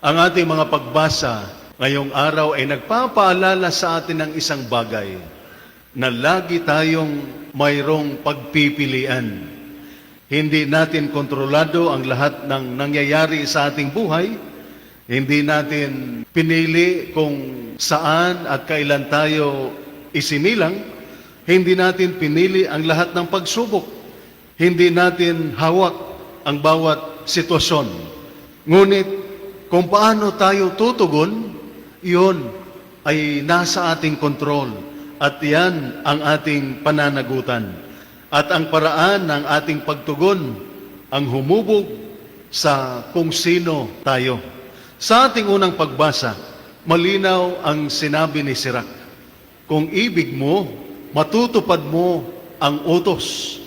Ang ating mga pagbasa ngayong araw ay nagpapaalala sa atin ng isang bagay na lagi tayong mayroong pagpipilian. Hindi natin kontrolado ang lahat ng nangyayari sa ating buhay. Hindi natin pinili kung saan at kailan tayo isinilang. Hindi natin pinili ang lahat ng pagsubok. Hindi natin hawak ang bawat sitwasyon. Ngunit kung paano tayo tutugon, iyon ay nasa ating kontrol at yan ang ating pananagutan. At ang paraan ng ating pagtugon ang humubog sa kung sino tayo. Sa ating unang pagbasa, malinaw ang sinabi ni Sirach. Kung ibig mo, matutupad mo ang utos.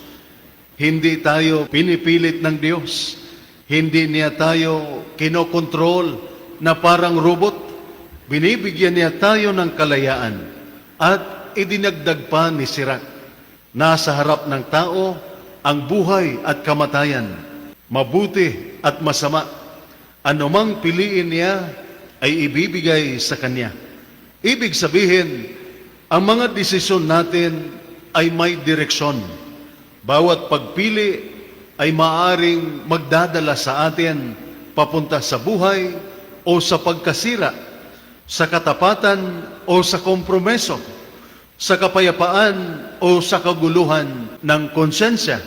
Hindi tayo pinipilit ng Diyos. Hindi niya tayo kinokontrol na parang robot. Binibigyan niya tayo ng kalayaan. At idinagdag pa ni Sirach, nasa harap ng tao ang buhay at kamatayan, mabuti at masama. Anumang piliin niya ay ibibigay sa kanya. Ibig sabihin, ang mga desisyon natin ay may direksyon. Bawat pagpili ay maaring magdadala sa atin papunta sa buhay o sa pagkasira, sa katapatan o sa kompromiso, sa kapayapaan o sa kaguluhan ng konsensya.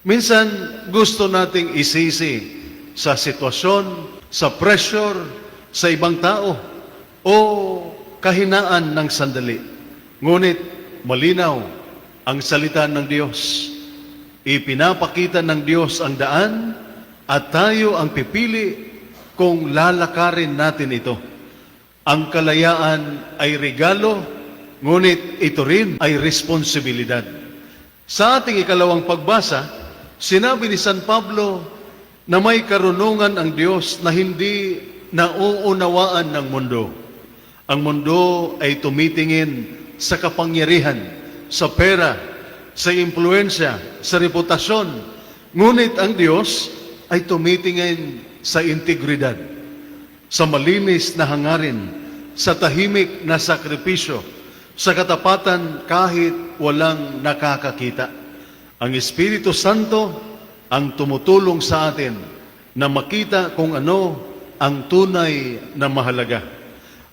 Minsan gusto nating isisi sa sitwasyon, sa pressure, sa ibang tao o kahinaan ng sandali. Ngunit malinaw ang salita ng Diyos. Ipinapakita ng Diyos ang daan at tayo ang pipili kung lalakarin natin ito. Ang kalayaan ay regalo, ngunit ito rin ay responsibilidad. Sa ating ikalawang pagbasa, sinabi ni San Pablo na may karunungan ang Diyos na hindi nauunawaan ng mundo. Ang mundo ay tumitingin sa kapangyarihan, sa pera, sa impluensya, sa reputasyon. Ngunit ang Diyos ay tumitingin sa integridad, sa malinis na hangarin, sa tahimik na sakripisyo, sa katapatan kahit walang nakakakita. Ang Espiritu Santo ang tumutulong sa atin na makita kung ano ang tunay na mahalaga.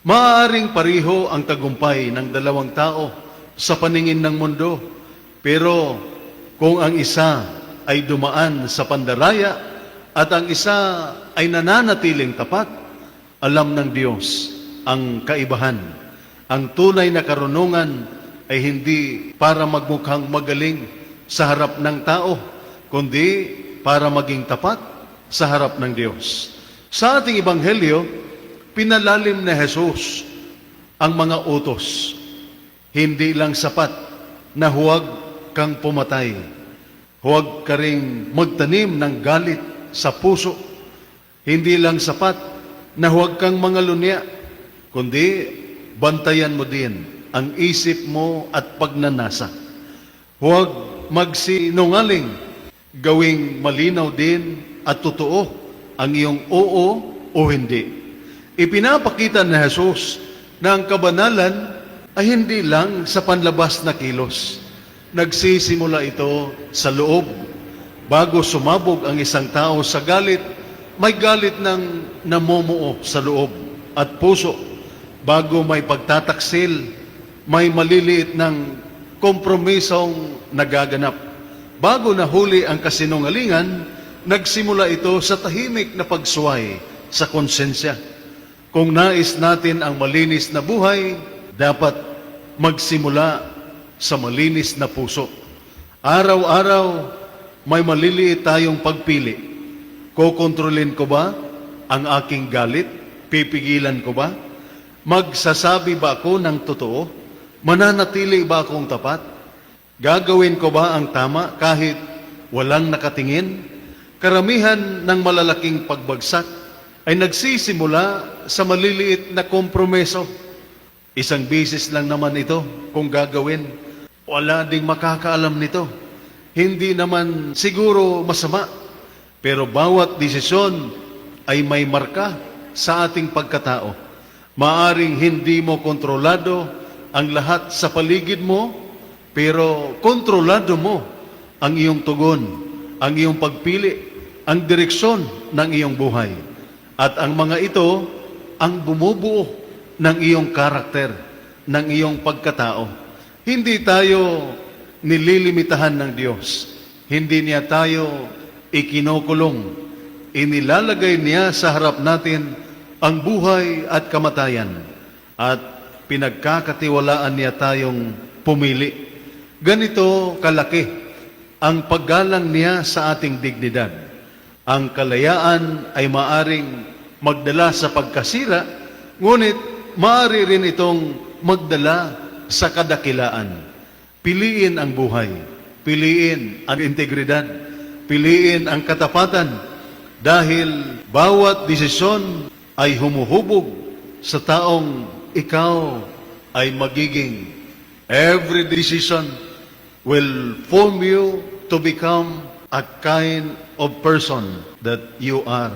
Maaaring pariho ang tagumpay ng dalawang tao sa paningin ng mundo, pero kung ang isa ay dumaan sa pandaraya at ang isa ay nananatiling tapat, alam ng Diyos ang kaibahan. Ang tunay na karunungan ay hindi para magmukhang magaling sa harap ng tao, kundi para maging tapat sa harap ng Diyos. Sa ating Ebanghelyo, pinalalim na Jesus ang mga utos. Hindi lang sapat na huwag kang pumatay. Huwag ka ring magtanim ng galit sa puso. Hindi lang sapat na huwag kang mangalunya, kundi bantayan mo din ang isip mo at pagnanasa. Huwag magsinungaling, gawing malinaw din at totoo ang iyong oo o hindi. Ipinapakita ni Jesus na ang kabanalan ay hindi lang sa panlabas na kilos. Nagsisimula ito sa loob. Bago sumabog ang isang tao sa galit, may galit ng namumuo sa loob at puso. Bago may pagtataksil, may maliliit ng kompromisong nagaganap. Bago nahuli ang kasinungalingan, nagsimula ito sa tahimik na pagsuway sa konsensya. Kung nais natin ang malinis na buhay, dapat magsimula sa malinis na puso. Araw-araw, may maliliit tayong pagpili. Kokontrolin ko ba ang aking galit? Pipigilan ko ba? Magsasabi ba ako ng totoo? Mananatili ba akong tapat? Gagawin ko ba ang tama kahit walang nakatingin? Karamihan ng malalaking pagbagsak ay nagsisimula sa maliliit na kompromiso. Isang bisis lang naman ito kung gagawin. Wala ding makakaalam nito. Hindi naman siguro masama, pero bawat desisyon ay may marka sa ating pagkatao. Maaring hindi mo kontrolado ang lahat sa paligid mo, pero kontrolado mo ang iyong tugon, ang iyong pagpili, ang direksyon ng iyong buhay. At ang mga ito ang bumubuo ng iyong karakter, ng iyong pagkatao. Hindi tayo nililimitahan ng Diyos. Hindi niya tayo ikinukulong. Inilalagay niya sa harap natin ang buhay at kamatayan. At pinagkakatiwalaan niya tayong pumili. Ganito kalaki ang paggalang niya sa ating dignidad. Ang kalayaan ay maaring magdala sa pagkasira, ngunit maaari rin itong magdala sa kadakilaan. Piliin ang buhay, piliin ang integridad, piliin ang katapatan, dahil bawat desisyon ay humuhubog sa taong ikaw ay magiging. Every decision will form you to become a kind of person that you are.